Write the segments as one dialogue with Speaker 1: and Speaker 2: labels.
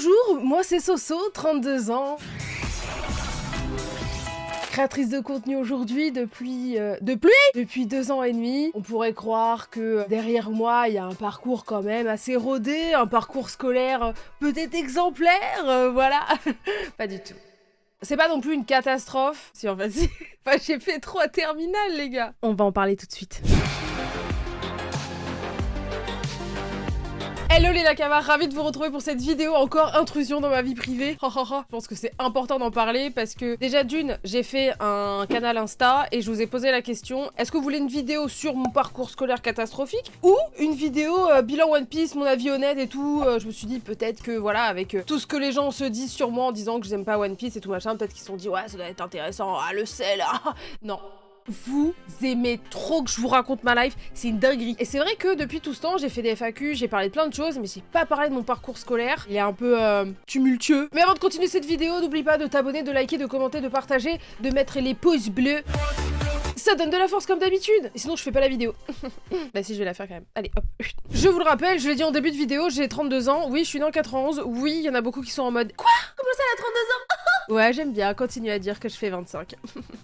Speaker 1: Bonjour, moi c'est Soso, 32 ans. Créatrice de contenu aujourd'hui depuis 2 ans et demi. On pourrait croire que derrière moi il y a un parcours quand même assez rodé, un parcours scolaire peut-être exemplaire, voilà. Pas du tout. C'est pas non plus une catastrophe, si en fait si. Enfin, j'ai fait 3 terminales les gars. On va en parler tout de suite. Hello les Nakamas, ravi de vous retrouver pour cette vidéo, encore intrusion dans ma vie privée. Je pense que c'est important d'en parler parce que déjà d'une, j'ai fait un canal Insta et je vous ai posé la question, est-ce que vous voulez une vidéo sur mon parcours scolaire catastrophique ou une vidéo bilan One Piece, mon avis honnête et tout. Je me suis dit peut-être que voilà, avec tout ce que les gens se disent sur moi en disant que je n'aime pas One Piece et tout machin, peut-être qu'ils se sont dit ouais ça doit être intéressant, ah le sel, ah. Non. Vous aimez trop que je vous raconte ma life, c'est une dinguerie. Et c'est vrai que depuis tout ce temps, j'ai fait des FAQ, j'ai parlé de plein de choses, mais j'ai pas parlé de mon parcours scolaire. Il est un peu tumultueux. Mais avant de continuer cette vidéo, n'oublie pas de t'abonner, de liker, de commenter, de partager, de mettre les pouces bleus. Ça donne de la force comme d'habitude. Et sinon, je fais pas la vidéo. Bah si, je vais la faire quand même. Allez, hop. Je vous le rappelle, je l'ai dit en début de vidéo, j'ai 32 ans. Oui, je suis née en 91. Oui, il y en a beaucoup qui sont en mode quoi? Comment ça, elle a 32 ans? Ouais, j'aime bien continuer à dire que je fais 25.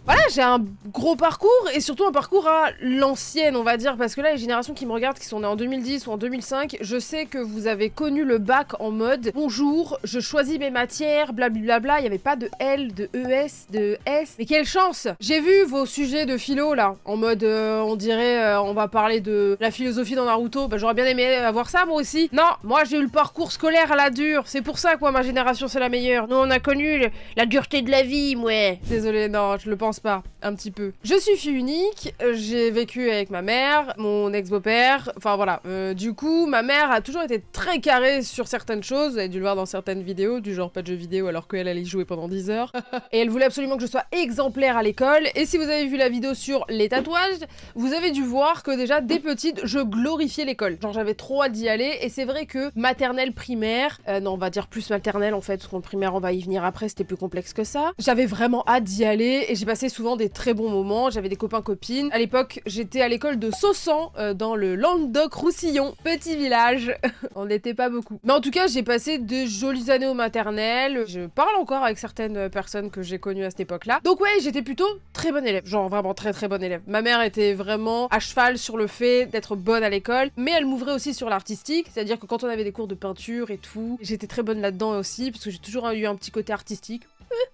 Speaker 1: Voilà, j'ai un gros parcours et surtout un parcours à l'ancienne, on va dire, parce que là, les générations qui me regardent, qui sont nées en 2010 ou en 2005, je sais que vous avez connu le bac en mode bonjour, je choisis mes matières, blablabla, il n'y avait pas de L, de ES, de S. Mais quelle chance! J'ai vu vos sujets de philo là, en mode on dirait on va parler de la philosophie dans Naruto, bah j'aurais bien aimé avoir ça moi aussi. Non, moi j'ai eu le parcours scolaire à la dure, c'est pour ça que moi ma génération c'est la meilleure. Nous on a connu la dureté de la vie, ouais. Désolée, non, je le pense pas, un petit peu. Je suis fille unique, j'ai vécu avec ma mère, mon ex-beau-père, enfin voilà. Du coup, ma mère a toujours été très carrée sur certaines choses, vous avez dû le voir dans certaines vidéos, du genre pas de jeux vidéo alors qu'elle allait y jouer pendant 10 heures. Et elle voulait absolument que je sois exemplaire à l'école, et si vous avez vu la vidéo sur les tatouages, vous avez dû voir que déjà, dès petite, je glorifiais l'école. Genre j'avais trop hâte d'y aller, et c'est vrai que maternelle, primaire, non on va dire plus maternelle en fait, parce qu'en primaire on va y venir après, c'était plus complexe que ça. J'avais vraiment hâte d'y aller, et j'ai passé souvent des très bons moments, j'avais des copains-copines. À l'époque, j'étais à l'école de Saussan, dans le Languedoc-Roussillon, petit village. On n'était pas beaucoup. Mais en tout cas, j'ai passé de jolies années au maternel, je parle encore avec certaines personnes que j'ai connues à cette époque-là. Donc ouais, j'étais plutôt très bonne élève, genre vraiment très bonne élève. Ma mère était vraiment à cheval sur le fait d'être bonne à l'école, mais elle m'ouvrait aussi sur l'artistique, c'est-à-dire que quand on avait des cours de peinture et tout, j'étais très bonne là-dedans aussi, parce que j'ai toujours eu un petit côté artistique.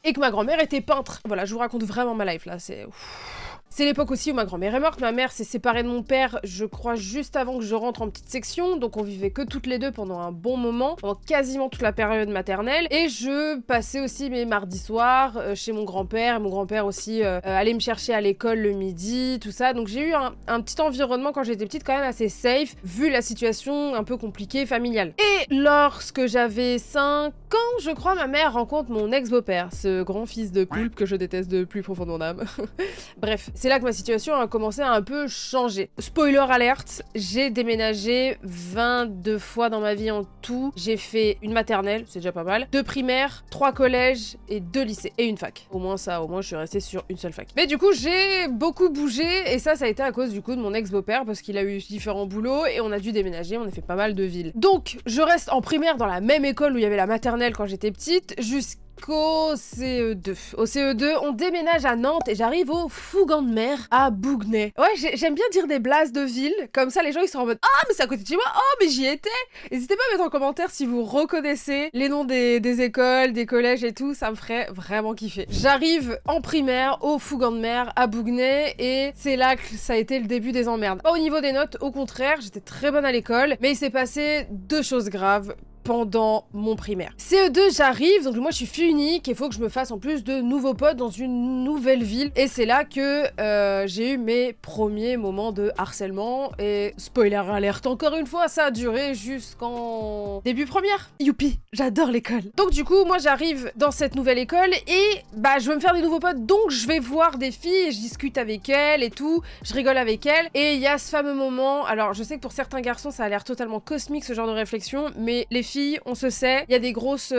Speaker 1: Et que ma grand-mère était peintre. Voilà, je vous raconte vraiment ma life là, c'est... C'est l'époque aussi où ma grand-mère est morte, ma mère s'est séparée de mon père, je crois juste avant que je rentre en petite section, donc on vivait que toutes les deux pendant un bon moment, pendant quasiment toute la période maternelle, et je passais aussi mes mardis soirs chez mon grand-père, et mon grand-père aussi allait me chercher à l'école le midi, tout ça, donc j'ai eu un petit environnement quand j'étais petite quand même assez safe, vu la situation un peu compliquée familiale. Et lorsque j'avais 5 ans, je crois, ma mère rencontre mon ex-beau-père, ce grand fils de poulpe que je déteste de plus profond de mon âme. Bref, c'est là que ma situation a commencé à un peu changer. Spoiler alerte, j'ai déménagé 22 fois dans ma vie en tout. J'ai fait une maternelle, c'est déjà pas mal, 2 primaires, 3 collèges et 2 lycées. Et une fac. Au moins ça, au moins je suis restée sur une seule fac. Mais du coup, j'ai beaucoup bougé et ça a été à cause du coup de mon ex-beau-père parce qu'il a eu différents boulots et on a dû déménager, on a fait pas mal de villes. Donc, je reste en primaire dans la même école où il y avait la maternelle quand j'étais petite, jusqu'au CE2. Au CE2, on déménage à Nantes et j'arrive au Fougan de Mer à Bougnay. Ouais, j'aime bien dire des blases de ville, comme ça les gens ils sont en mode « Ah, mais c'est à côté de chez moi, oh, mais j'y étais !» N'hésitez pas à mettre en commentaire si vous reconnaissez les noms des écoles, des collèges et tout, ça me ferait vraiment kiffer. J'arrive en primaire au Fougan de Mer à Bougnay et c'est là que ça a été le début des emmerdes. Pas au niveau des notes, au contraire, j'étais très bonne à l'école, mais il s'est passé 2 choses graves pendant mon primaire. CE2, j'arrive, donc moi je suis fille unique et il faut que je me fasse en plus de nouveaux potes dans une nouvelle ville. Et c'est là que j'ai eu mes premiers moments de harcèlement. Et spoiler alerte, encore une fois, ça a duré jusqu'en début première. Youpi, j'adore l'école. Donc du coup, moi j'arrive dans cette nouvelle école et bah je veux me faire des nouveaux potes, donc je vais voir des filles et je discute avec elles et tout, je rigole avec elles. Et il y a ce fameux moment, alors je sais que pour certains garçons ça a l'air totalement cosmique ce genre de réflexion, mais les filles, on se sait, il y a des grosses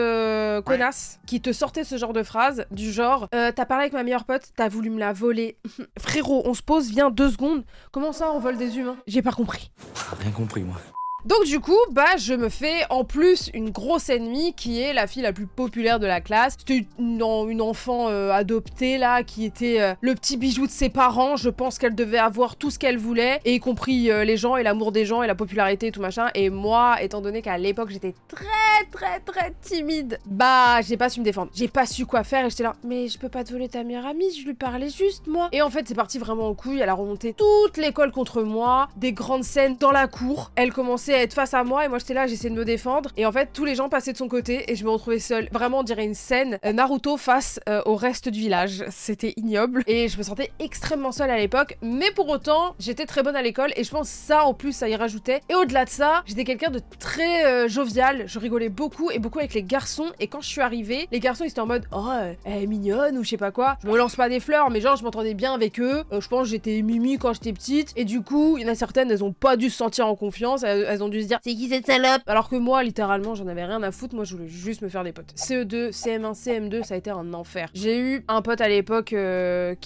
Speaker 1: connasses qui te sortaient ce genre de phrases, du genre t'as parlé avec ma meilleure pote, t'as voulu me la voler. Frérot, on se pose, viens 2 secondes. Comment ça, on vole des humains? J'ai pas compris.
Speaker 2: Rien compris, moi.
Speaker 1: Donc du coup, bah je me fais en plus une grosse ennemie qui est la fille la plus populaire de la classe. C'était une enfant adoptée là, qui était le petit bijou de ses parents. Je pense qu'elle devait avoir tout ce qu'elle voulait, et y compris les gens et l'amour des gens et la popularité et tout machin. Et moi, étant donné qu'à l'époque j'étais très timide, bah j'ai pas su me défendre. J'ai pas su quoi faire et j'étais là, mais je peux pas te voler ta meilleure amie, je lui parlais juste moi. Et en fait c'est parti vraiment en couille, elle a remonté toute l'école contre moi, des grandes scènes dans la cour. Elle commençait à être face à moi et moi j'étais là, j'essayais de me défendre. Et en fait tous les gens passaient de son côté et je me retrouvais seule. Vraiment on dirait une scène Naruto face au reste du village. C'était ignoble et je me sentais extrêmement seule à l'époque, mais pour autant j'étais très bonne à l'école et je pense ça en plus ça y rajoutait. Et au-delà de ça, j'étais quelqu'un de très jovial, je rigolais beaucoup et beaucoup avec les garçons. Et quand je suis arrivée, les garçons ils étaient en mode oh elle est mignonne ou je sais pas quoi. Je me lance pas des fleurs, mais genre je m'entendais bien avec eux. Je pense que j'étais mimi quand j'étais petite et du coup il y en a certaines, elles ont pas dû se sentir en confiance, elles ont dû se dire c'est qui cette salope, alors que moi littéralement j'en avais rien à foutre. Moi je voulais juste me faire des potes. CE2, CM1, CM2 ça a été un enfer. J'ai eu un pote à l'époque avec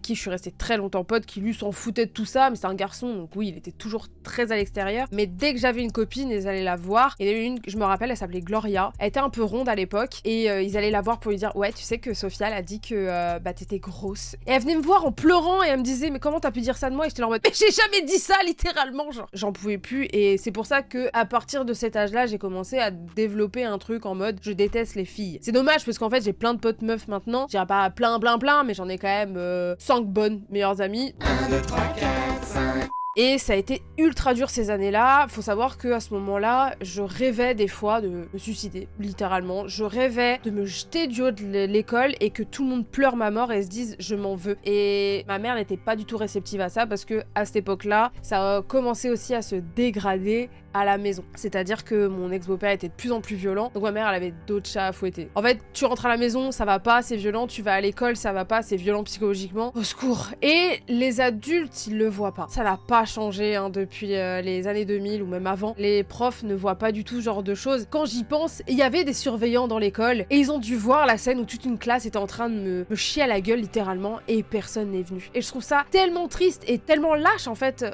Speaker 1: qui je suis restée très longtemps pote, qui lui s'en foutait de tout ça, mais c'est un garçon donc oui il était toujours très à l'extérieur. Mais dès que j'avais une copine, ils allaient la voir. Il y en a eu une, je me rappelle, elle s'appelait Gloria. Elle était un peu ronde à l'époque et ils allaient la voir pour lui dire ouais tu sais que Sophia elle a dit que bah t'étais grosse. Et elle venait me voir en pleurant et elle me disait mais comment t'as pu dire ça de moi, et j'étais là en mode mais j'ai jamais dit ça littéralement, genre j'en pouvais plus. Et c'est pour ça que à partir de cet âge là j'ai commencé à développer un truc en mode je déteste les filles. C'est dommage parce qu'en fait j'ai plein de potes meufs maintenant, je dirais pas plein mais j'en ai quand même 5 bonnes meilleures amies. 1, 2, 3, 4, 5. Et ça a été ultra dur ces années-là. Faut savoir que à ce moment-là, je rêvais des fois de me suicider, littéralement. Je rêvais de me jeter du haut de l'école et que tout le monde pleure ma mort et se dise je m'en veux. Et ma mère n'était pas du tout réceptive à ça parce que à cette époque-là, ça a commencé aussi à se dégrader à la maison. C'est-à-dire que mon ex-beau-père était de plus en plus violent, donc ma mère elle avait d'autres chats à fouetter. En fait, tu rentres à la maison, ça va pas, c'est violent, tu vas à l'école, ça va pas, c'est violent psychologiquement. Au secours. Et les adultes, ils le voient pas. Ça n'a pas changé hein, depuis les années 2000 ou même avant. Les profs ne voient pas du tout ce genre de choses. Quand j'y pense, il y avait des surveillants dans l'école et ils ont dû voir la scène où toute une classe était en train de me chier à la gueule littéralement et personne n'est venu. Et je trouve ça tellement triste et tellement lâche en fait.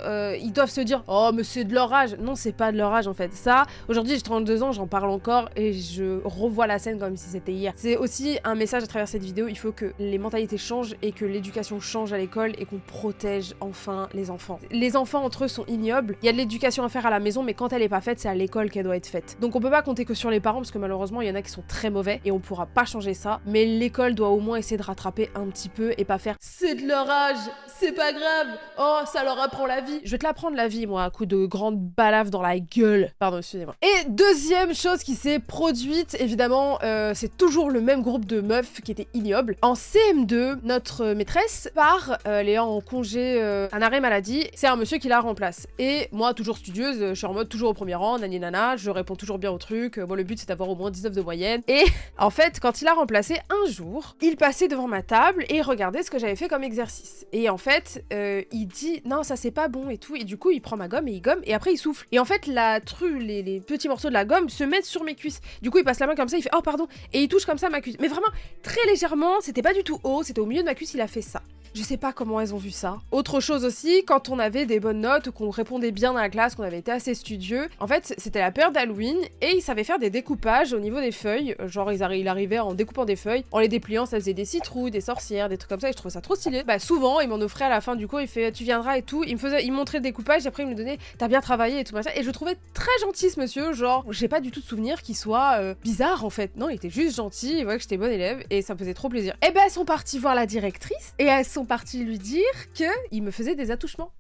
Speaker 1: Ils doivent se dire oh mais c'est de leur âge. Non, c'est pas de leur âge en fait. Ça, aujourd'hui j'ai 32 ans, j'en parle encore et je revois la scène comme si c'était hier. C'est aussi un message à travers cette vidéo, il faut que les mentalités changent et que l'éducation change à l'école et qu'on protège enfin les enfants. Les enfants entre eux sont ignobles, il y a de l'éducation à faire à la maison mais quand elle est pas faite, c'est à l'école qu'elle doit être faite. Donc on peut pas compter que sur les parents parce que malheureusement il y en a qui sont très mauvais et on pourra pas changer ça, mais l'école doit au moins essayer de rattraper un petit peu et pas faire c'est de leur âge, c'est pas grave, oh ça leur apprend la vie. Je vais te l'apprendre la vie moi à coup de grandes balaves dans la gueule. Pardon, excusez-moi. Et deuxième chose qui s'est produite, évidemment, c'est toujours le même groupe de meufs qui était ignoble. En CM2, notre maîtresse part, elle est en congé, un arrêt maladie, c'est un monsieur qui la remplace. Et moi, toujours studieuse, je suis en mode toujours au premier rang, nani nana, je réponds toujours bien au truc, bon le but c'est d'avoir au moins 19 de moyenne. Et en fait, quand il a remplacé, un jour, il passait devant ma table et regardait ce que j'avais fait comme exercice. Et en fait, il dit non ça c'est pas bon et tout, et du coup il prend ma gomme et il gomme et après il souffle. Et en fait les petits morceaux de la gomme se mettent sur mes cuisses. Du coup il passe la main comme ça, il fait oh pardon, et il touche comme ça ma cuisse. Mais vraiment très légèrement, c'était pas du tout haut, c'était au milieu de ma cuisse, il a fait ça. Je sais pas comment elles ont vu ça. Autre chose aussi, quand on avait des bonnes notes ou qu'on répondait bien dans la classe, qu'on avait été assez studieux, en fait c'était la période d'Halloween et ils savaient faire des découpages au niveau des feuilles, genre il arrivait en découpant des feuilles, en les dépliant ça faisait des citrouilles, des sorcières, des trucs comme ça et je trouvais ça trop stylé. Bah souvent il m'en offrait à la fin du cours, il fait tu viendras et tout, il me montrait le découpage et après il me donnait t'as bien travaillé et tout machin, et je trouvais très gentil ce monsieur, genre j'ai pas du tout de souvenir qu'il soit bizarre en fait, non il était juste gentil, il voyait que j'étais bonne élève et ça me faisait trop plaisir. Et ben elles sont parties voir la directrice et elles sont parties lui dire qu'il me faisait des attouchements.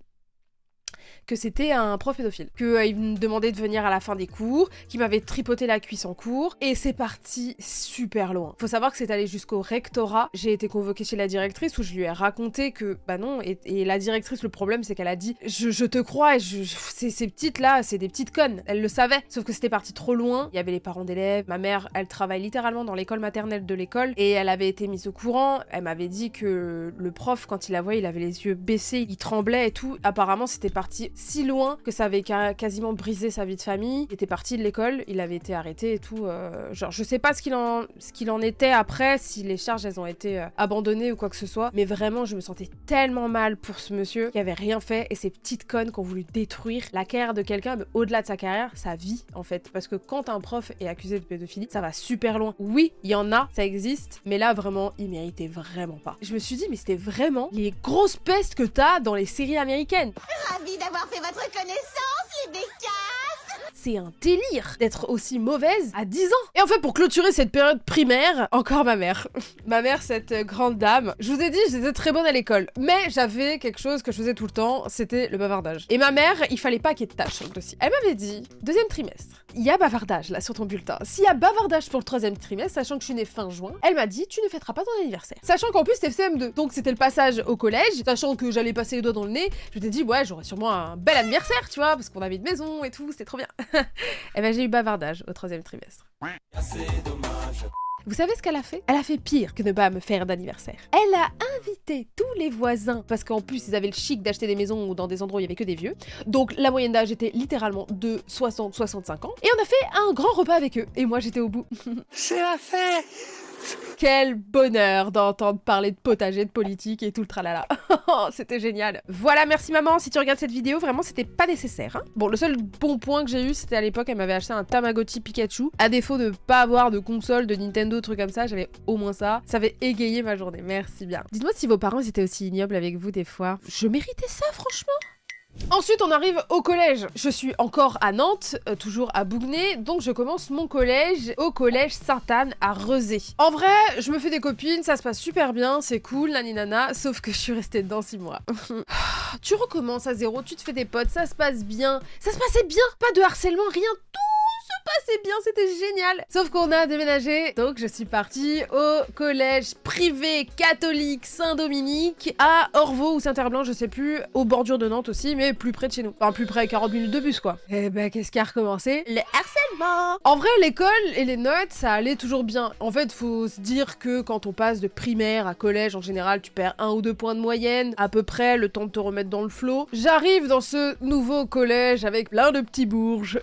Speaker 1: Que c'était un prof pédophile, qu'il me demandait de venir à la fin des cours, qu'il m'avait tripoté la cuisse en cours, et c'est parti super loin. Faut savoir que c'est allé jusqu'au rectorat, j'ai été convoquée chez la directrice où je lui ai raconté que, bah non, et la directrice, le problème c'est qu'elle a dit, je te crois, et ces petites là, c'est des petites connes, elle le savait, sauf que c'était parti trop loin, il y avait les parents d'élèves, ma mère, elle travaille littéralement dans l'école maternelle de l'école, et elle avait été mise au courant, elle m'avait dit que le prof, quand il la voyait, il avait les yeux baissés, il tremblait et tout, apparemment c'était parti si loin que ça avait quasiment brisé sa vie de famille. Il était parti de l'école, il avait été arrêté et tout. Genre, je sais pas ce qu'il en était après, si les charges elles ont été abandonnées ou quoi que ce soit, mais vraiment, je me sentais tellement mal pour ce monsieur qui avait rien fait et ces petites connes qui ont voulu détruire la carrière de quelqu'un, mais au-delà de sa carrière, sa vie en fait. Parce que quand un prof est accusé de pédophilie, ça va super loin. Oui, il y en a, ça existe, mais là vraiment, il méritait vraiment pas. Je me suis dit, mais c'était vraiment les grosses pestes que t'as dans les séries américaines.
Speaker 2: Ravi d'avoir fait votre connaissance, les bécasses.
Speaker 1: C'est un délire d'être aussi mauvaise à 10 ans. Et en fait, pour clôturer cette période primaire, encore ma mère. Ma mère, cette grande dame. Je vous ai dit, j'étais très bonne à l'école. Mais j'avais quelque chose que je faisais tout le temps, c'était le bavardage. Et ma mère, il fallait pas qu'il y ait de tâches sur le dossier. Elle m'avait dit, 2e trimestre, il y a bavardage là sur ton bulletin. S'il y a bavardage pour le 3e trimestre, sachant que je suis née fin juin, elle m'a dit, tu ne fêteras pas ton anniversaire. Sachant qu'en plus, c'était CM2. Donc c'était le passage au collège. Sachant que j'allais passer les doigts dans le nez, je m'étais dit, ouais, j'aurais sûrement un bel anniversaire, tu vois, parce qu'on avait une maison et tout, c'était trop bien. Et ben j'ai eu bavardage au 3e trimestre.
Speaker 3: C'est dommage.
Speaker 1: Vous savez ce qu'elle a fait? Elle a fait pire que ne pas me faire d'anniversaire. Elle a invité tous les voisins, parce qu'en plus ils avaient le chic d'acheter des maisons dans des endroits où il y avait que des vieux. Donc la moyenne d'âge était littéralement de 60-65 ans. Et on a fait un grand repas avec eux. Et moi j'étais au bout.
Speaker 3: C'est la fête.
Speaker 1: Quel bonheur d'entendre parler de potager, de politique et tout le tralala. C'était génial. Voilà, merci maman, si tu regardes cette vidéo, vraiment c'était pas nécessaire. Hein. Bon, le seul bon point que j'ai eu, c'était à l'époque, elle m'avait acheté un Tamagotchi Pikachu. À défaut de pas avoir de console, de Nintendo, trucs comme ça, j'avais au moins ça. Ça avait égayé ma journée, merci bien. Dites-moi si vos parents étaient aussi ignobles avec vous des fois. Je méritais ça, franchement. Ensuite, on arrive au collège. Je suis encore à Nantes, toujours à Bougnay, donc je commence mon collège au collège Sainte-Anne à Rezé. En vrai, je me fais des copines, ça se passe super bien, c'est cool, naninana, sauf que je suis restée dedans 6 mois. Tu recommences à zéro, tu te fais des potes, ça se passe bien. Ça se passait bien, pas de harcèlement, rien, tout se passait bien, c'était génial. Sauf qu'on a déménagé, donc je suis partie au collège privé catholique Saint-Dominique à Orvaux ou Saint-Herblain, je sais plus, aux bordures de Nantes aussi, mais plus près de chez nous. Enfin, plus près, 40 minutes de bus, quoi. Et ben, qu'est-ce qui a recommencé? Le harcèlement. En vrai, l'école et les notes, ça allait toujours bien. En fait, faut se dire que quand on passe de primaire à collège, en général, tu perds 1 ou 2 points de moyenne, à peu près, le temps de te remettre dans le flot. J'arrive dans ce nouveau collège avec plein de petits bourges.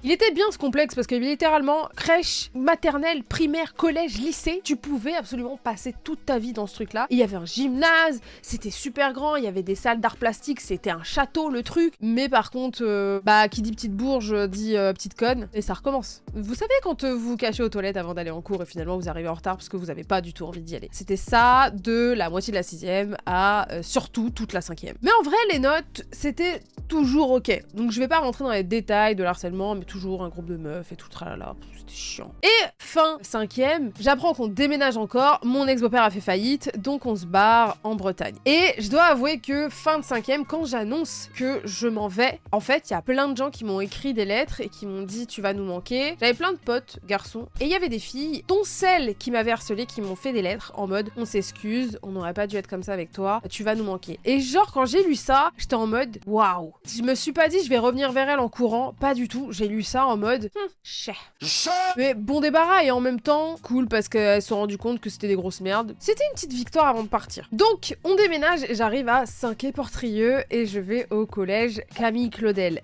Speaker 1: Il était bien ce complexe parce que littéralement, crèche, maternelle, primaire, collège, lycée, tu pouvais absolument passer toute ta vie dans ce truc-là. Il y avait un gymnase, c'était super grand, il y avait des salles d'art plastique, c'était un château le truc. Mais par contre, qui dit petite bourge dit petite conne, et ça recommence. Vous savez quand vous cachez aux toilettes avant d'aller en cours et finalement vous arrivez en retard parce que vous avez pas du tout envie d'y aller. C'était ça de la moitié de la 6e à surtout toute la 5e. Mais en vrai, les notes, c'était toujours ok. Donc je vais pas rentrer dans les détails de l'harcèlement, mais toujours un groupe de meufs et tout tralala, c'était chiant. Et fin 5e, j'apprends qu'on déménage encore, mon ex-beau-père a fait faillite, donc on se barre en Bretagne. Et je dois avouer que fin de 5e, quand j'annonce que je m'en vais, en fait, il y a plein de gens qui m'ont écrit des lettres et qui m'ont dit tu vas nous manquer. J'avais plein de potes, garçons, et il y avait des filles, dont celles qui m'avaient harcelé, qui m'ont fait des lettres en mode on s'excuse, on n'aurait pas dû être comme ça avec toi, tu vas nous manquer. Et genre, quand j'ai lu ça, j'étais en mode waouh. Je me suis pas dit je vais revenir vers elle en courant, pas du tout. J'ai lu ça en mode mais bon débarras et en même temps cool parce qu'elles se sont rendues compte que c'était des grosses merdes. C'était une petite victoire avant de partir. Donc on déménage et j'arrive à Saint-Quay-Portrieux et je vais au collège Camille Claudel.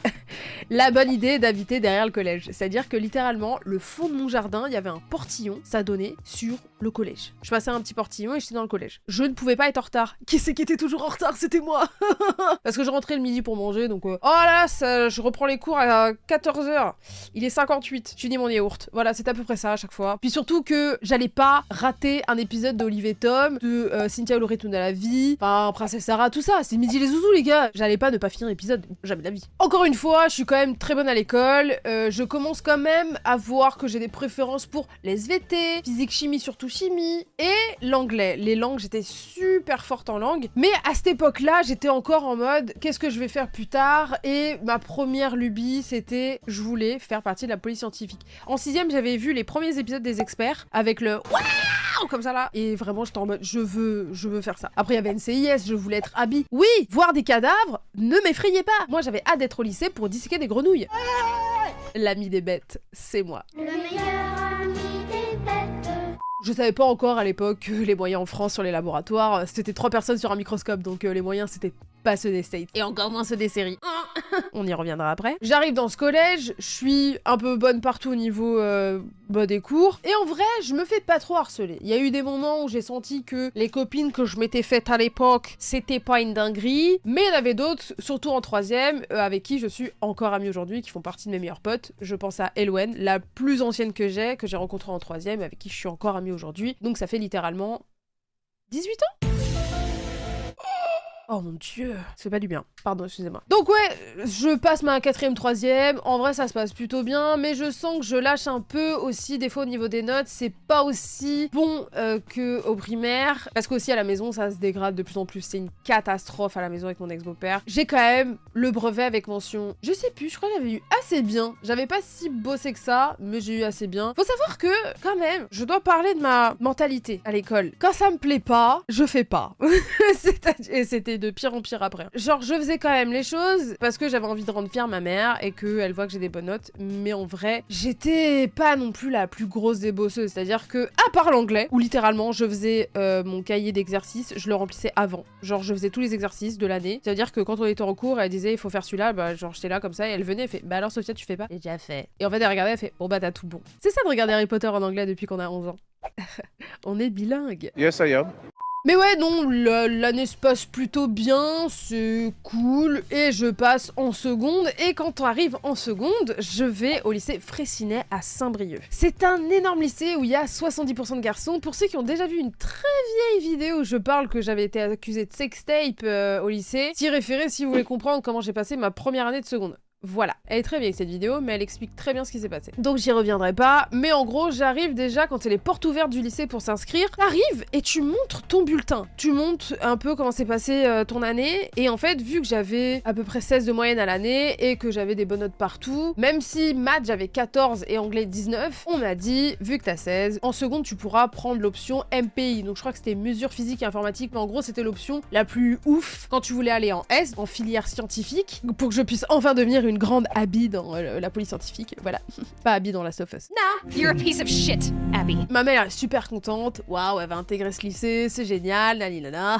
Speaker 1: La bonne idée d'habiter derrière le collège. C'est-à-dire que littéralement le fond de mon jardin, il y avait un portillon, ça donnait sur le collège. Je passais un petit portillon et j'étais dans le collège. Je ne pouvais pas être en retard. Qui c'est qui était toujours en retard? C'était moi. Parce que je rentrais le midi pour manger, donc oh là, je reprends les cours à 14h. Il est 58, je finis mon yaourt. Voilà, c'est à peu près ça à chaque fois. Puis surtout que j'allais pas rater un épisode d'Olive et Tom, de Cynthia et Laurie retournent à la vie, enfin Princesse Sarah, tout ça. C'est Midi les zouzous les gars. J'allais pas ne pas finir l'épisode, jamais de la vie. Encore une fois, je suis quand même très bonne à l'école. Je commence quand même à voir que j'ai des préférences pour les SVT, physique, chimie, surtout chimie, et l'anglais. Les langues, j'étais super forte en langue. Mais à cette époque-là, j'étais encore en mode qu'est-ce que je vais faire plus tard? Et ma première lubie, c'était je voulais faire partie de la police scientifique. En 6e, j'avais vu les premiers épisodes des experts avec le waouh comme ça là. Et vraiment, j'étais en mode je veux faire ça. Après, il y avait NCIS, je voulais être Abby. Oui, voir des cadavres ne m'effrayait pas. Moi, j'avais hâte d'être au lycée pour disséquer des grenouilles. L'ami des bêtes, c'est moi.
Speaker 2: Le meilleur ami des bêtes.
Speaker 1: Je savais pas encore à l'époque que les moyens en France sur les laboratoires, c'était 3 personnes sur un microscope, donc les moyens c'était pas ceux des States, et encore moins ceux des séries. On y reviendra après. J'arrive dans ce collège, je suis un peu bonne partout au niveau des cours, et en vrai, je me fais pas trop harceler. Il y a eu des moments où j'ai senti que les copines que je m'étais faites à l'époque, c'était pas une dinguerie, mais il y en avait d'autres, surtout en 3ème, avec qui je suis encore amie aujourd'hui, qui font partie de mes meilleurs potes. Je pense à Elwen, la plus ancienne que j'ai rencontrée en 3ème, avec qui je suis encore amie aujourd'hui. Donc ça fait littéralement 18 ans. Oh mon dieu, ça fait pas du bien. Pardon, excusez-moi. Donc ouais, je passe ma 4ème, 3ème. En vrai, ça se passe plutôt bien, mais je sens que je lâche un peu aussi, des fois au niveau des notes. C'est pas aussi bon que au primaire. Parce qu'aussi à la maison, ça se dégrade de plus en plus. C'est une catastrophe à la maison avec mon ex-beau-père. J'ai quand même le brevet avec mention. Je sais plus, je crois que j'avais eu assez bien. J'avais pas si bossé que ça, mais j'ai eu assez bien. Faut savoir que, quand même, je dois parler de ma mentalité à l'école. Quand ça me plaît pas, je fais pas. Et c'était de pire en pire après. Genre, je faisais quand même les choses parce que j'avais envie de rendre fière ma mère et qu'elle voit que j'ai des bonnes notes, mais en vrai, j'étais pas non plus la plus grosse des bosseuses, c'est-à-dire que, à part l'anglais, où littéralement, je faisais mon cahier d'exercices, je le remplissais avant. Genre, je faisais tous les exercices de l'année, c'est-à-dire que quand on était en cours, elle disait, il faut faire celui-là, bah genre, j'étais là comme ça, et elle venait, elle fait, bah alors Sophia, tu fais pas? J'ai déjà fait. Et en fait, elle regardait, elle fait, bon bah t'as tout bon. C'est ça de regarder Harry Potter en anglais depuis qu'on a 11 ans. On est bilingue.
Speaker 3: Yes, I am.
Speaker 1: Mais ouais, non, l'année se passe plutôt bien, c'est cool, et je passe en seconde, et quand on arrive en seconde, je vais au lycée Fraissinet à Saint-Brieuc. C'est un énorme lycée où il y a 70% de garçons. Pour ceux qui ont déjà vu une très vieille vidéo où je parle que j'avais été accusée de sextape au lycée, s'y référer si vous voulez comprendre comment j'ai passé ma première année de seconde. Voilà, elle est très vieille cette vidéo, mais elle explique très bien ce qui s'est passé. Donc j'y reviendrai pas, mais en gros, j'arrive déjà quand c'est les portes ouvertes du lycée pour s'inscrire. T'arrives et tu montres ton bulletin. Tu montres un peu comment s'est passé ton année, et en fait, vu que j'avais à peu près 16 de moyenne à l'année, et que j'avais des bonnes notes partout, même si maths j'avais 14 et anglais 19, on m'a dit, vu que t'as 16, en seconde tu pourras prendre l'option MPI. Donc je crois que c'était mesures physiques et informatiques, mais en gros c'était l'option la plus ouf quand tu voulais aller en S, en filière scientifique, pour que je puisse enfin devenir une grande Abby dans la police scientifique, voilà. Pas Abby dans Last of Us.
Speaker 4: No, you're a piece of shit, Abby.
Speaker 1: Ma mère est super contente, waouh, elle va intégrer ce lycée, c'est génial, naninana.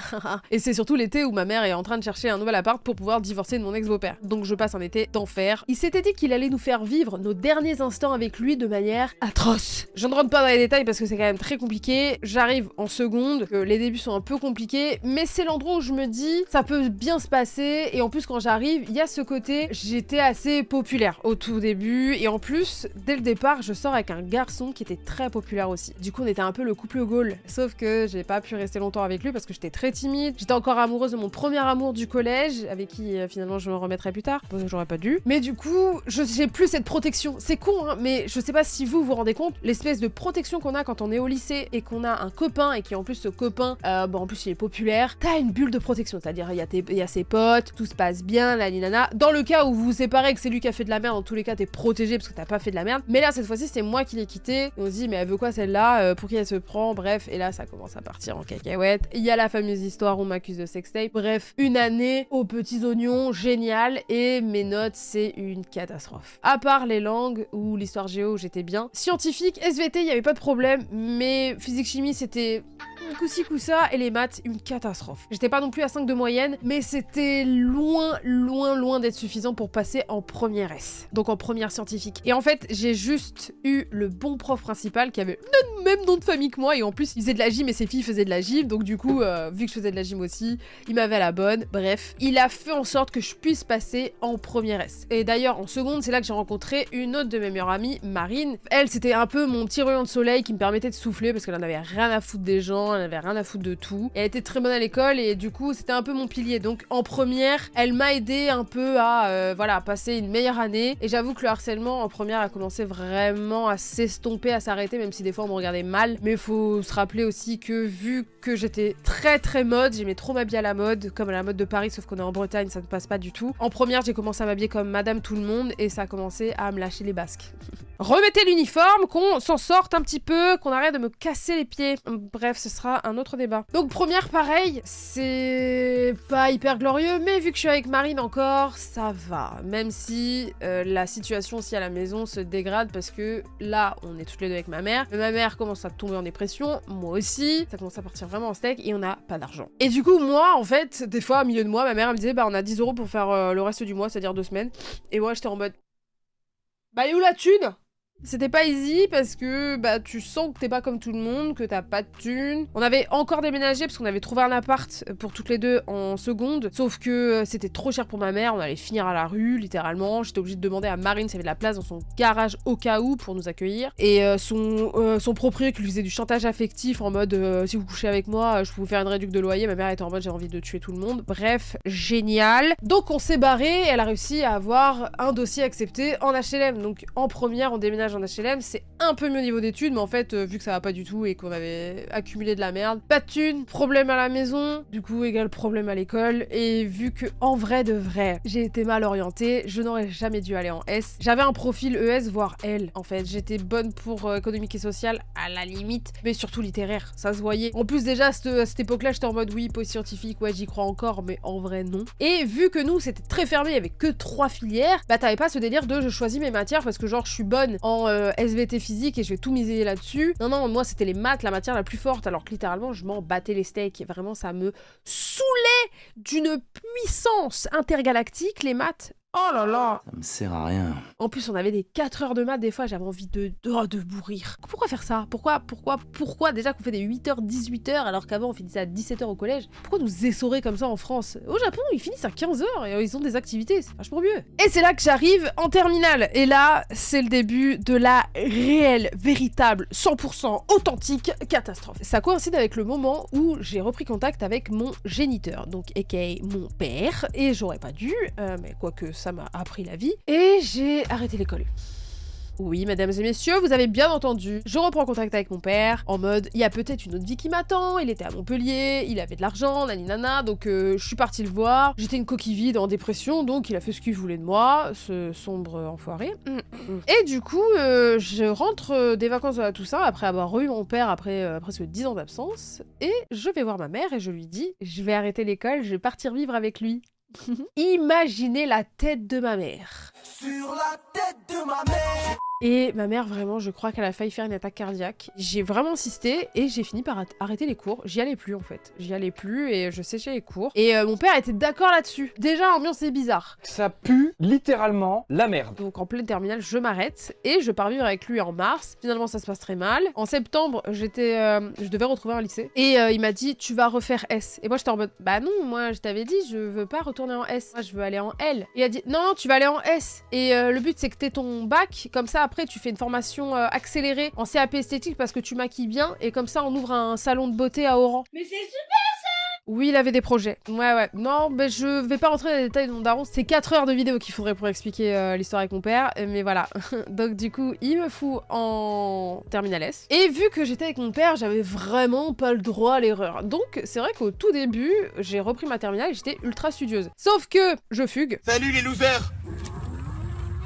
Speaker 1: Et c'est surtout l'été où ma mère est en train de chercher un nouvel appart pour pouvoir divorcer de mon ex-beau-père. Donc je passe un été d'enfer. Il s'était dit qu'il allait nous faire vivre nos derniers instants avec lui de manière atroce. Je ne rentre pas dans les détails parce que c'est quand même très compliqué. J'arrive en seconde, les débuts sont un peu compliqués, mais c'est l'endroit où je me dis, ça peut bien se passer, et en plus quand j'arrive, il y a ce côté, j'étais assez populaire au tout début, et en plus, dès le départ, je sors avec un garçon qui était très populaire aussi. Du coup, on était un peu le couple Gaulle, sauf que j'ai pas pu rester longtemps avec lui parce que j'étais très timide. J'étais encore amoureuse de mon premier amour du collège, avec qui finalement je me remettrai plus tard, j'aurais pas dû. Mais du coup, j'ai plus cette protection. C'est con, hein, mais je sais pas si vous vous rendez compte, l'espèce de protection qu'on a quand on est au lycée et qu'on a un copain, et qui en plus ce copain, en plus il est populaire, t'as une bulle de protection, c'est-à-dire il y a ses potes, tout se passe bien, la ninana. Dans le cas où vous vous séparez, que c'est lui qui a fait de la merde, dans tous les cas t'es protégé parce que t'as pas fait de la merde. Mais là cette fois-ci c'est moi qui l'ai quitté, et on se dit mais elle veut quoi celle-là, pour qui elle se prend, bref, et là ça commence à partir en cacahuète. Il y a la fameuse histoire où on m'accuse de sextape, bref, une année aux petits oignons, génial, et mes notes c'est une catastrophe. À part les langues ou l'histoire géo, j'étais bien. Scientifique, SVT, il y avait pas de problème, mais physique chimie c'était coup-ci coup-ça, et les maths une catastrophe. J'étais pas non plus à 5 de moyenne, mais c'était loin d'être suffisant pour passer en première S, donc en première scientifique. Et en fait j'ai juste eu le bon prof principal qui avait le même nom de famille que moi, et en plus il faisait de la gym et ses filles faisaient de la gym, donc du coup vu que je faisais de la gym aussi, il m'avait à la bonne. Bref, il a fait en sorte que je puisse passer en première S. Et d'ailleurs en seconde c'est là que j'ai rencontré une autre de mes meilleures amies, Marine. Elle c'était un peu mon petit rayon de soleil qui me permettait de souffler parce qu'elle en avait rien à foutre des gens, elle avait rien à foutre de tout. Et elle était très bonne à l'école, et du coup c'était un peu mon pilier. Donc en première elle m'a aidé un peu à voilà, passer une meilleure année, et j'avoue que le harcèlement en première a commencé vraiment à s'estomper, à s'arrêter, même si des fois on me regardait mal. Mais faut se rappeler aussi que vu que j'étais très mode, j'aimais trop m'habiller à la mode, comme à la mode de Paris, sauf qu'on est en Bretagne, ça ne passe pas du tout. En première j'ai commencé à m'habiller comme Madame Tout le Monde, et ça a commencé à me lâcher les basques. Remettez l'uniforme, qu'on s'en sorte un petit peu, qu'on arrête de me casser les pieds. Bref, ce sera sera un autre débat. Donc première pareil, c'est pas hyper glorieux, mais vu que je suis avec Marine encore, ça va. Même si la situation aussi à la maison se dégrade parce que là, on est toutes les deux avec ma mère. Mais ma mère commence à tomber en dépression, moi aussi. Ça commence à partir vraiment en steak et on n'a pas d'argent. Et du coup, moi, en fait, des fois, au milieu de mois, ma mère elle me disait, bah on a 10 € pour faire le reste du mois, c'est-à-dire 2 semaines. Et moi, j'étais en mode, bah et où la thune ? C'était pas easy parce que bah tu sens que t'es pas comme tout le monde, que t'as pas de thunes. On avait encore déménagé parce qu'on avait trouvé un appart pour toutes les deux en seconde. Sauf que c'était trop cher pour ma mère, on allait finir à la rue littéralement. J'étais obligée de demander à Marine s'il y avait de la place dans son garage au cas où pour nous accueillir. Et son proprio qui lui faisait du chantage affectif en mode si vous couchez avec moi, je peux vous faire une réduction de loyer. Ma mère était en mode j'ai envie de tuer tout le monde. Bref, génial. Donc on s'est barré et elle a réussi à avoir un dossier accepté en HLM. Donc en première, on déménage en HLM, c'est un peu mieux au niveau d'études, mais en fait, vu que ça va pas du tout et qu'on avait accumulé de la merde, pas de thunes, problème à la maison, du coup, égal problème à l'école, et vu que, en vrai de vrai, j'ai été mal orientée, je n'aurais jamais dû aller en S. J'avais un profil ES, voire L, en fait. J'étais bonne pour économique et social, à la limite, mais surtout littéraire, ça se voyait. En plus, déjà, à cette époque-là, j'étais en mode, oui, post-scientifique, ouais, j'y crois encore, mais en vrai, non. Et vu que nous, c'était très fermé, il y avait que 3 filières, bah t'avais pas ce délire de je choisis mes matières parce que genre, je suis bonne en SVT physique et je vais tout miser là-dessus. Non, non, moi c'était les maths, la matière la plus forte, alors que littéralement je m'en battais les steaks et vraiment ça me saoulait d'une puissance intergalactique, les maths. Oh là là!
Speaker 3: Ça me sert à rien.
Speaker 1: En plus, on avait des 4 heures de maths, des fois j'avais envie de mourir. Pourquoi faire ça? Pourquoi déjà qu'on fait des 8h, 18h alors qu'avant on finissait à 17h au collège? Pourquoi nous essorer comme ça en France? Au Japon, ils finissent à 15h et ils ont des activités, c'est vachement mieux. Et c'est là que j'arrive en terminale. Et là, c'est le début de la réelle, véritable, 100% authentique catastrophe. Ça coïncide avec le moment où j'ai repris contact avec mon géniteur, donc aka mon père, et j'aurais pas dû, mais quoique ça m'a appris la vie, et j'ai arrêté l'école. Oui, mesdames et messieurs, vous avez bien entendu. Je reprends contact avec mon père, en mode, il y a peut-être une autre vie qui m'attend, il était à Montpellier, il avait de l'argent, naninana, donc je suis partie le voir. J'étais une coquille vide en dépression, donc il a fait ce qu'il voulait de moi, ce sombre enfoiré. Et du coup, je rentre des vacances de la Toussaint, après avoir eu mon père après presque 10 ans d'absence, et je vais voir ma mère et je lui dis, je vais arrêter l'école, je vais partir vivre avec lui. Imaginez la tête de ma mère.
Speaker 3: Sur la tête de ma mère.
Speaker 1: Et ma mère, vraiment, je crois qu'elle a failli faire une attaque cardiaque. J'ai vraiment insisté et j'ai fini par arrêter les cours. J'y allais plus, en fait. J'y allais plus et je séchais les cours. Et mon père était d'accord là-dessus. Déjà, l'ambiance est bizarre.
Speaker 5: Ça pue littéralement la merde.
Speaker 1: Donc en pleine terminale, je m'arrête et je pars vivre avec lui en mars. Finalement, ça se passe très mal. En septembre, je devais retrouver un lycée. Et il m'a dit, tu vas refaire S. Et moi, j'étais en mode, bah non, moi, je t'avais dit, je veux pas retourner en S. Moi, je veux aller en L. Et il a dit, non, tu vas aller en S. Et le but, c'est que t'aies ton bac. Comme ça, après, tu fais une formation accélérée en CAP esthétique parce que tu maquilles bien. Et comme ça, on ouvre un salon de beauté à Oran.
Speaker 2: Mais c'est super!
Speaker 1: Oui, il avait des projets. Ouais. Non, mais je vais pas rentrer dans les détails de mon daron. C'est 4 heures de vidéo qu'il faudrait pour expliquer l'histoire avec mon père. Mais voilà. Donc du coup, il me fout en terminale S. Et vu que j'étais avec mon père, j'avais vraiment pas le droit à l'erreur. Donc c'est vrai qu'au tout début, j'ai repris ma terminale et j'étais ultra studieuse. Sauf que je fugue.
Speaker 3: Salut les losers.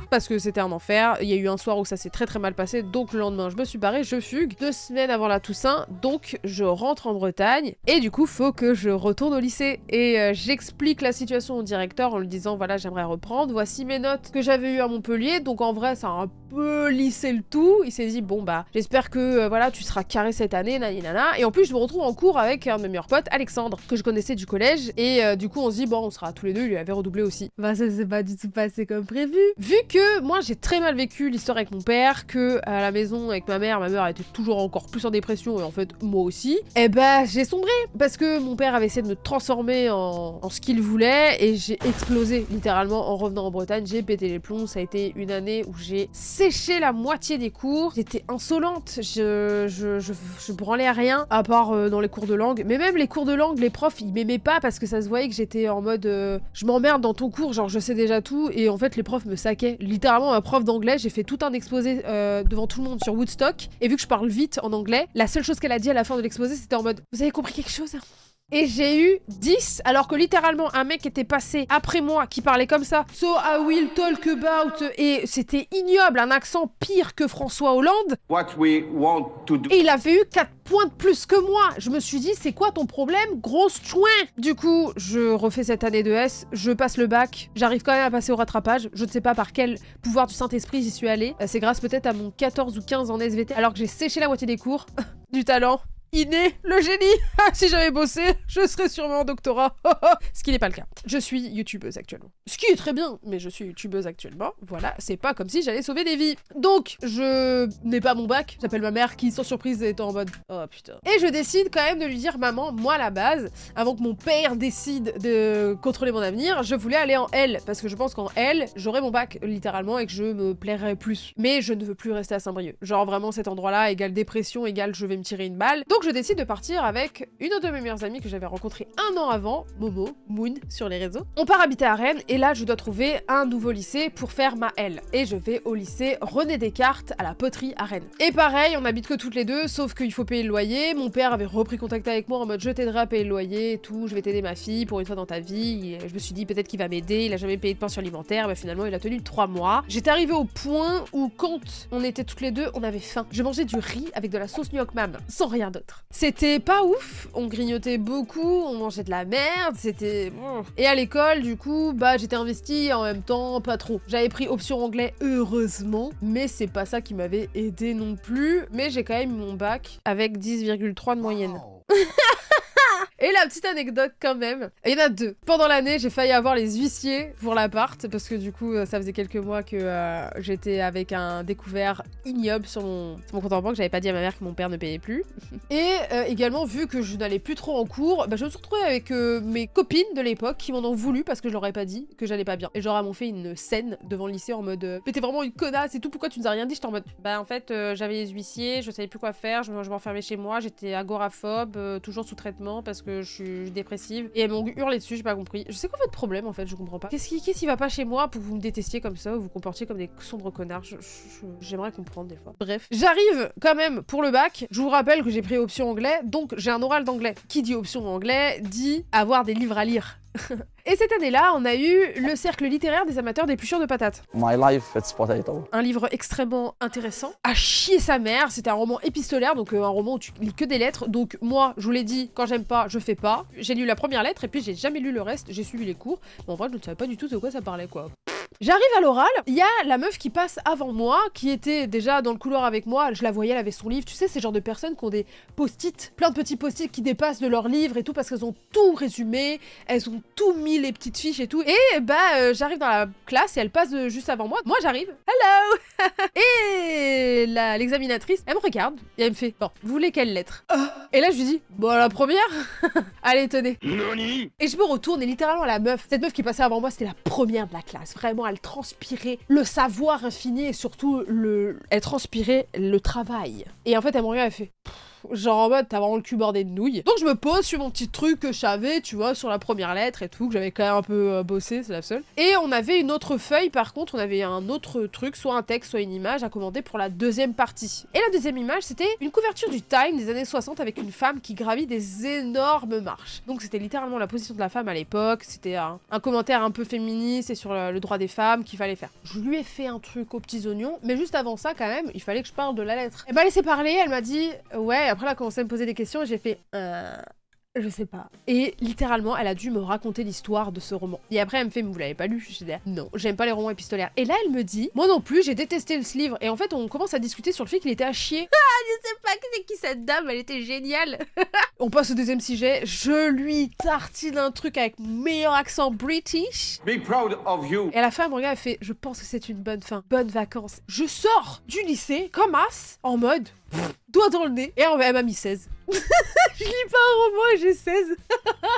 Speaker 1: Parce que c'était un enfer, il y a eu un soir où ça s'est très mal passé, donc le lendemain je me suis barrée, je fugue, 2 semaines avant la Toussaint, donc je rentre en Bretagne, et du coup faut que je retourne au lycée, et j'explique la situation au directeur en lui disant voilà j'aimerais reprendre, voici mes notes que j'avais eues à Montpellier, donc en vrai ça a un peu lissé le tout, il s'est dit bon bah j'espère que voilà tu seras carré cette année, naninana, et en plus je me retrouve en cours avec un de mes meilleurs potes, Alexandre, que je connaissais du collège, et du coup on se dit bon on sera tous les deux, il lui avait redoublé aussi. Bah ça s'est pas du tout passé comme prévu, vu que moi j'ai très mal vécu l'histoire avec mon père, que à la maison avec ma mère était toujours encore plus en dépression et en fait moi aussi, et bah j'ai sombré parce que mon père avait essayé de me transformer en ce qu'il voulait et j'ai explosé littéralement en revenant en Bretagne, j'ai pété les plombs, ça a été une année où j'ai séché la moitié des cours, j'étais insolente, je branlais à rien à part dans les cours de langue, mais même les cours de langue les profs ils m'aimaient pas parce que ça se voyait que j'étais en mode je m'emmerde dans ton cours, genre je sais déjà tout et en fait les profs me saquaient. Littéralement ma prof d'anglais, j'ai fait tout un exposé devant tout le monde sur Woodstock et vu que je parle vite en anglais, la seule chose qu'elle a dit à la fin de l'exposé c'était en mode vous avez compris quelque chose? Et j'ai eu 10, alors que littéralement un mec était passé après moi qui parlait comme ça. So I will talk about... Et c'était ignoble, un accent pire que François Hollande.
Speaker 3: What we want to do.
Speaker 1: Et il avait eu 4 points de plus que moi. Je me suis dit, c'est quoi ton problème, grosse chouin? Du coup, je refais cette année de S, je passe le bac, j'arrive quand même à passer au rattrapage. Je ne sais pas par quel pouvoir du Saint-Esprit j'y suis allée. C'est grâce peut-être à mon 14 ou 15 en SVT, alors que j'ai séché la moitié des cours. Du talent. Inné, le génie. Si j'avais bossé, je serais sûrement en doctorat. Ce qui n'est pas le cas. Je suis youtubeuse actuellement. Ce qui est très bien, mais je suis youtubeuse actuellement. Voilà, c'est pas comme si j'allais sauver des vies. Donc, je n'ai pas mon bac. J'appelle ma mère qui, sans surprise, est en mode « Oh putain ». Et je décide quand même de lui dire « Maman, moi à la base, avant que mon père décide de contrôler mon avenir, je voulais aller en L. Parce que je pense qu'en L, j'aurai mon bac, littéralement, et que je me plairais plus. Mais je ne veux plus rester à Saint-Brieuc. Genre vraiment cet endroit-là égale dépression, égale je vais me tirer une balle. Donc je décide de partir avec une autre de mes meilleures amies que j'avais rencontrée un an avant, Momo, Moon, sur les réseaux. On part habiter à Rennes et là je dois trouver un nouveau lycée pour faire ma L. Et je vais au lycée René Descartes à la Poterie à Rennes. Et pareil, on habite que toutes les deux, sauf qu'il faut payer le loyer. Mon père avait repris contact avec moi en mode je t'aiderai à payer le loyer et tout, je vais t'aider ma fille pour une fois dans ta vie. Et je me suis dit peut-être qu'il va m'aider, il a jamais payé de pension alimentaire, mais finalement il a tenu 3 mois. J'étais arrivée au point où quand on était toutes les deux, on avait faim. Je mangeais du riz avec de la sauce New York Mam, sans rien d'autre. C'était pas ouf, on grignotait beaucoup, on mangeait de la merde, c'était... Et à l'école, du coup, bah j'étais investie en même temps, pas trop. J'avais pris option anglais, heureusement, mais c'est pas ça qui m'avait aidé non plus. Mais j'ai quand même eu mon bac avec 10,3 de moyenne. Et la petite anecdote quand même, il y en a 2. Pendant l'année, j'ai failli avoir les huissiers pour l'appart, parce que du coup, ça faisait quelques mois que j'étais avec un découvert ignoble sur mon compte en banque. J'avais pas dit à ma mère que mon père ne payait plus. Et également, vu que je n'allais plus trop en cours, bah, je me suis retrouvée avec mes copines de l'époque qui m'en ont voulu parce que je leur ai pas dit que j'allais pas bien. Et genre, elles m'ont fait une scène devant le lycée en mode mais t'es vraiment une connasse et tout, pourquoi tu nous as rien dit? J'étais en mode bah en fait, j'avais les huissiers, je savais plus quoi faire, je m'enfermais chez moi, j'étais agoraphobe, toujours sous traitement parce que je suis dépressive. Et elles m'ont hurlé dessus, j'ai pas compris. Je sais quoi votre problème en fait, je comprends pas. Qu'est-ce qui va pas chez moi pour que vous me détestiez comme ça ou vous comportiez comme des sombres connards? J'aimerais comprendre des fois. Bref. J'arrive quand même pour le bac. Je vous rappelle que j'ai pris option anglais, donc j'ai un oral d'anglais. Qui dit option anglais dit avoir des livres à lire. Et cette année-là, on a eu le cercle littéraire des amateurs d'épluchures de patates.
Speaker 6: My life, it's potato.
Speaker 1: Un livre extrêmement intéressant. À chier sa mère, c'était un roman épistolaire, donc un roman où tu lis que des lettres. Donc moi, je vous l'ai dit, quand j'aime pas, je fais pas. J'ai lu la première lettre et puis j'ai jamais lu le reste, j'ai suivi les cours. Mais en vrai, je ne savais pas du tout de quoi ça parlait, quoi. J'arrive à l'oral, il y a la meuf qui passe avant moi, qui était déjà dans le couloir avec moi, je la voyais, elle avait son livre, tu sais, ces genres de personnes qui ont des post-it, plein de petits post-it qui dépassent de leur livre et tout, parce qu'elles ont tout résumé, elles ont tout mis les petites fiches et tout, et bah j'arrive dans la classe et elle passe juste avant moi j'arrive, hello. Et l'examinatrice, elle me regarde, et elle me fait, bon, vous voulez quelle lettre? Et là je lui dis, bon la première. Allez tenez. Et je me retourne et littéralement la meuf, cette meuf qui passait avant moi, c'était la première de la classe, vraiment elle transpirait le savoir infini et surtout elle transpirait le travail. Et en fait elle me regarde, elle fait genre en mode t'as vraiment le cul bordé de nouilles. Donc je me pose sur mon petit truc que je savais, tu vois, sur la première lettre et tout, que j'avais quand même un peu bossé, c'est la seule. Et on avait une autre feuille, par contre, on avait un autre truc, soit un texte, soit une image à commander pour la deuxième partie. Et la deuxième image, c'était une couverture du Time des années 60 avec une femme qui gravit des énormes marches. Donc c'était littéralement la position de la femme à l'époque, c'était un commentaire un peu féministe et sur le droit des femmes qu'il fallait faire. Je lui ai fait un truc aux petits oignons, mais juste avant ça, quand même, il fallait que je parle de la lettre. Elle m'a laissé parler, elle m'a dit ouais. Après, elle a commencé à me poser des questions et j'ai fait je sais pas. Et littéralement, elle a dû me raconter l'histoire de ce roman. Et après, elle me fait, mais vous l'avez pas lu? Je dis, non, j'aime pas les romans épistolaires. Et là, elle me dit, moi non plus, j'ai détesté ce livre. Et en fait, on commence à discuter sur le fait qu'il était à chier. Je sais pas c'est qui cette dame, elle était géniale. On passe au deuxième sujet. Je lui tartine un truc avec mon meilleur accent british.
Speaker 3: Be proud of you.
Speaker 1: Et à la fin, elle me regarde, elle fait, je pense que c'est une bonne fin. Bonnes vacances. Je sors du lycée, comme as, en mode, doigt dans le nez. Et elle m'a mis 16. Je lis pas un roman et j'ai 16.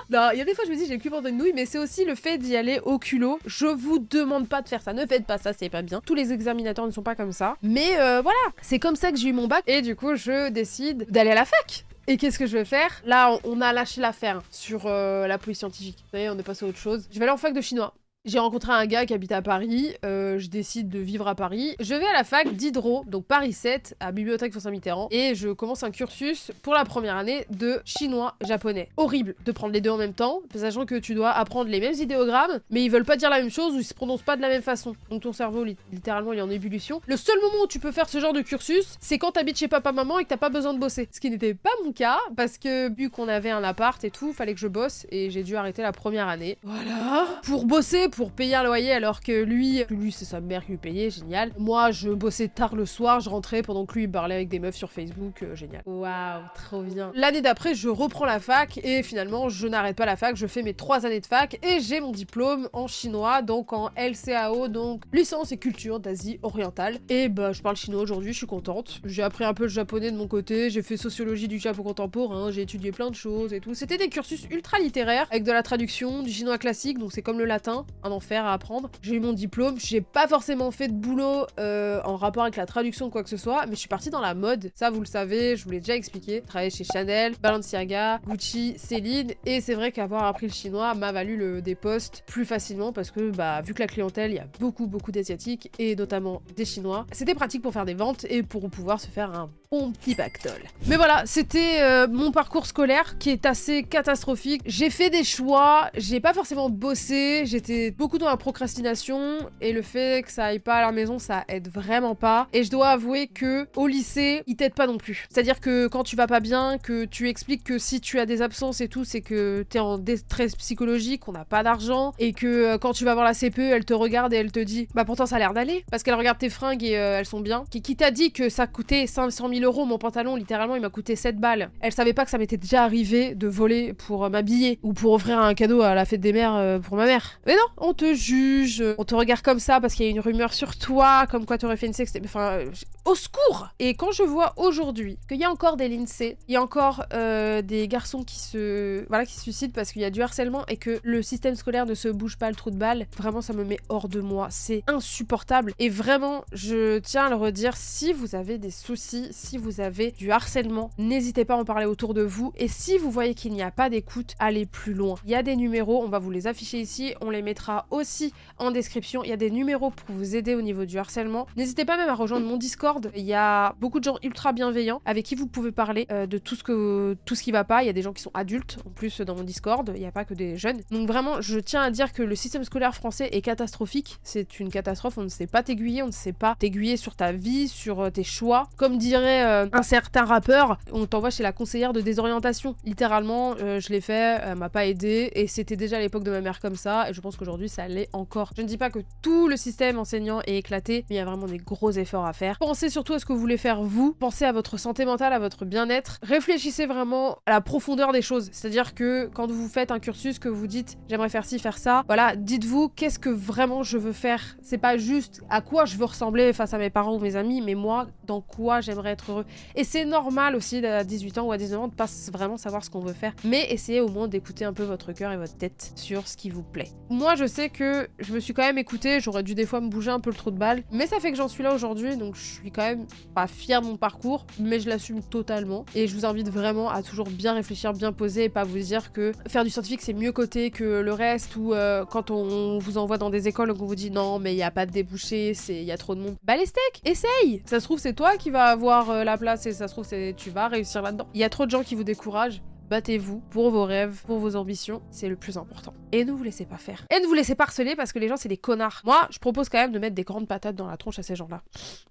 Speaker 1: Non, il y a des fois je me dis j'ai le cul bordé de nouilles, mais c'est aussi le fait d'y aller au culot. Je vous demande pas de faire ça, ne faites pas ça, c'est pas bien. Tous les examinateurs ne sont pas comme ça. Mais voilà, c'est comme ça que j'ai eu mon bac. Et du coup, je décide d'aller à la fac. Et qu'est-ce que je vais faire? Là, on a lâché l'affaire sur la police scientifique. Vous savez, on est passé à autre chose. Je vais aller en fac de chinois. J'ai rencontré un gars qui habite à Paris, je décide de vivre à Paris. Je vais à la fac d'Hydro, donc Paris 7, à Bibliothèque François Mitterrand, et je commence un cursus pour la première année de chinois-japonais. Horrible de prendre les deux en même temps, sachant que tu dois apprendre les mêmes idéogrammes, mais ils veulent pas dire la même chose ou ils se prononcent pas de la même façon. Donc ton cerveau, littéralement, il est en ébullition. Le seul moment où tu peux faire ce genre de cursus, c'est quand t'habites chez papa-maman et que t'as pas besoin de bosser. Ce qui n'était pas mon cas, parce que vu qu'on avait un appart et tout, fallait que je bosse, et j'ai dû arrêter la première année. Voilà. Pour bosser, pour payer un loyer, alors que lui c'est sa mère qui lui payait, génial. Moi, je bossais tard le soir, je rentrais pendant que lui, il parlait avec des meufs sur Facebook, génial. Waouh, trop bien. L'année d'après, je reprends la fac, et finalement, je n'arrête pas la fac, je fais mes 3 années de fac, et j'ai mon diplôme en chinois, donc en LCAO, donc licence et culture d'Asie orientale. Et bah, je parle chinois aujourd'hui, je suis contente. J'ai appris un peu le japonais de mon côté, j'ai fait sociologie du Japon contemporain, j'ai étudié plein de choses et tout. C'était des cursus ultra littéraires, avec de la traduction, du chinois classique, donc c'est comme le latin, un enfer à apprendre. J'ai eu mon diplôme, j'ai pas forcément fait de boulot en rapport avec la traduction ou quoi que ce soit, mais je suis partie dans la mode, ça vous le savez, je vous l'ai déjà expliqué. J'ai travaillé chez Chanel, Balenciaga, Gucci, Céline, et c'est vrai qu'avoir appris le chinois m'a valu des postes plus facilement parce que bah vu que la clientèle, il y a beaucoup d'asiatiques et notamment des chinois, c'était pratique pour faire des ventes et pour pouvoir se faire un bon petit pactole. Mais voilà, c'était mon parcours scolaire qui est assez catastrophique. J'ai fait des choix, j'ai pas forcément bossé, j'étais beaucoup dans la procrastination et le fait que ça aille pas à la maison, ça aide vraiment pas. Et je dois avouer que au lycée, ils t'aident pas non plus. C'est-à-dire que quand tu vas pas bien, que tu expliques que si tu as des absences et tout, c'est que t'es en détresse psychologique, on n'a pas d'argent, et que quand tu vas voir la CPE, elle te regarde et elle te dit bah pourtant ça a l'air d'aller, parce qu'elle regarde tes fringues et elles sont bien. Qui t'a dit que ça coûtait 500 000 €, mon pantalon, littéralement il m'a coûté 7 balles. Elle savait pas que ça m'était déjà arrivé de voler pour m'habiller ou pour offrir un cadeau à la fête des mères pour ma mère. Mais non, on te juge, on te regarde comme ça parce qu'il y a une rumeur sur toi, comme quoi t'aurais fait une sextape. Enfin, au secours! Et quand je vois aujourd'hui qu'il y a encore des l'INSEE, il y a encore des garçons qui se suicident parce qu'il y a du harcèlement et que le système scolaire ne se bouge pas le trou de balle, vraiment ça me met hors de moi. C'est insupportable. Et vraiment, je tiens à le redire, si vous avez des soucis, si vous avez du harcèlement, n'hésitez pas à en parler autour de vous. Et si vous voyez qu'il n'y a pas d'écoute, allez plus loin. Il y a des numéros, on va vous les afficher ici, on les mettra aussi en description. Il y a des numéros pour vous aider au niveau du harcèlement. N'hésitez pas même à rejoindre mon Discord. Il y a beaucoup de gens ultra bienveillants avec qui vous pouvez parler de tout ce qui va pas. Il y a des gens qui sont adultes en plus dans mon Discord, il n'y a pas que des jeunes. Donc vraiment, je tiens à dire que le système scolaire français est catastrophique. C'est une catastrophe, on ne sait pas t'aiguiller, on ne sait pas t'aiguiller sur ta vie, sur tes choix. Comme dirait un certain rappeur, on t'envoie chez la conseillère de désorientation. Littéralement, je l'ai fait, elle m'a pas aidé et c'était déjà à l'époque de ma mère comme ça et je pense qu'aujourd'hui ça l'est encore. Je ne dis pas que tout le système enseignant est éclaté, mais il y a vraiment des gros efforts à faire. Pensez surtout à ce que vous voulez faire vous, pensez à votre santé mentale, à votre bien-être. Réfléchissez vraiment à la profondeur des choses, c'est-à-dire que quand vous faites un cursus, que vous dites j'aimerais faire ci, faire ça, voilà, dites-vous qu'est-ce que vraiment je veux faire. C'est pas juste à quoi je veux ressembler face à mes parents ou mes amis, mais moi, dans quoi j'aimerais être heureux. Et c'est normal aussi à 18 ans ou à 19 ans de pas vraiment savoir ce qu'on veut faire, mais essayez au moins d'écouter un peu votre cœur et votre tête sur ce qui vous plaît. Moi, je sais que je me suis quand même écoutée, j'aurais dû des fois me bouger un peu le trou de balle, mais ça fait que j'en suis là aujourd'hui, donc je suis quand même pas fière de mon parcours, mais je l'assume totalement. Et je vous invite vraiment à toujours bien réfléchir, bien poser, et pas vous dire que faire du scientifique c'est mieux coté que le reste, ou quand on vous envoie dans des écoles qu'on vous dit non mais il y a pas de débouché, il y a trop de monde. Bah les steaks, essaye. Ça se trouve c'est toi qui vas avoir la place et ça se trouve tu vas réussir là-dedans. Il y a trop de gens qui vous découragent. Battez-vous pour vos rêves, pour vos ambitions, c'est le plus important. Et ne vous laissez pas faire. Et ne vous laissez pas harceler parce que les gens c'est des connards. Moi, je propose quand même de mettre des grandes patates dans la tronche à ces gens-là.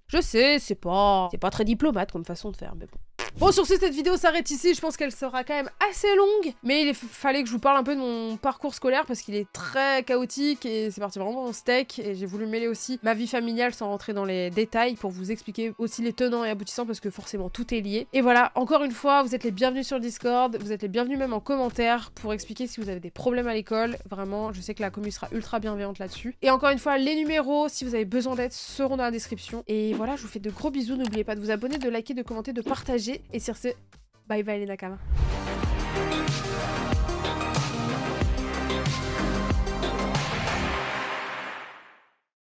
Speaker 1: Je sais, c'est pas très diplomate comme façon de faire, mais bon. Bon, sur ce, cette vidéo s'arrête ici. Je pense qu'elle sera quand même assez longue, mais il fallait que je vous parle un peu de mon parcours scolaire parce qu'il est très chaotique et c'est parti vraiment en steak. Et j'ai voulu mêler aussi ma vie familiale sans rentrer dans les détails pour vous expliquer aussi les tenants et aboutissants parce que forcément tout est lié. Et voilà, encore une fois, vous êtes les bienvenus sur le Discord, vous êtes les bienvenus même en commentaire pour expliquer si vous avez des problèmes à l'école. Vraiment, je sais que la commu sera ultra bienveillante là-dessus. Et encore une fois, les numéros, si vous avez besoin d'aide, seront dans la description. Et voilà, je vous fais de gros bisous. N'oubliez pas de vous abonner, de liker, de commenter, de partager. Et sur ce, bye bye les Nakama.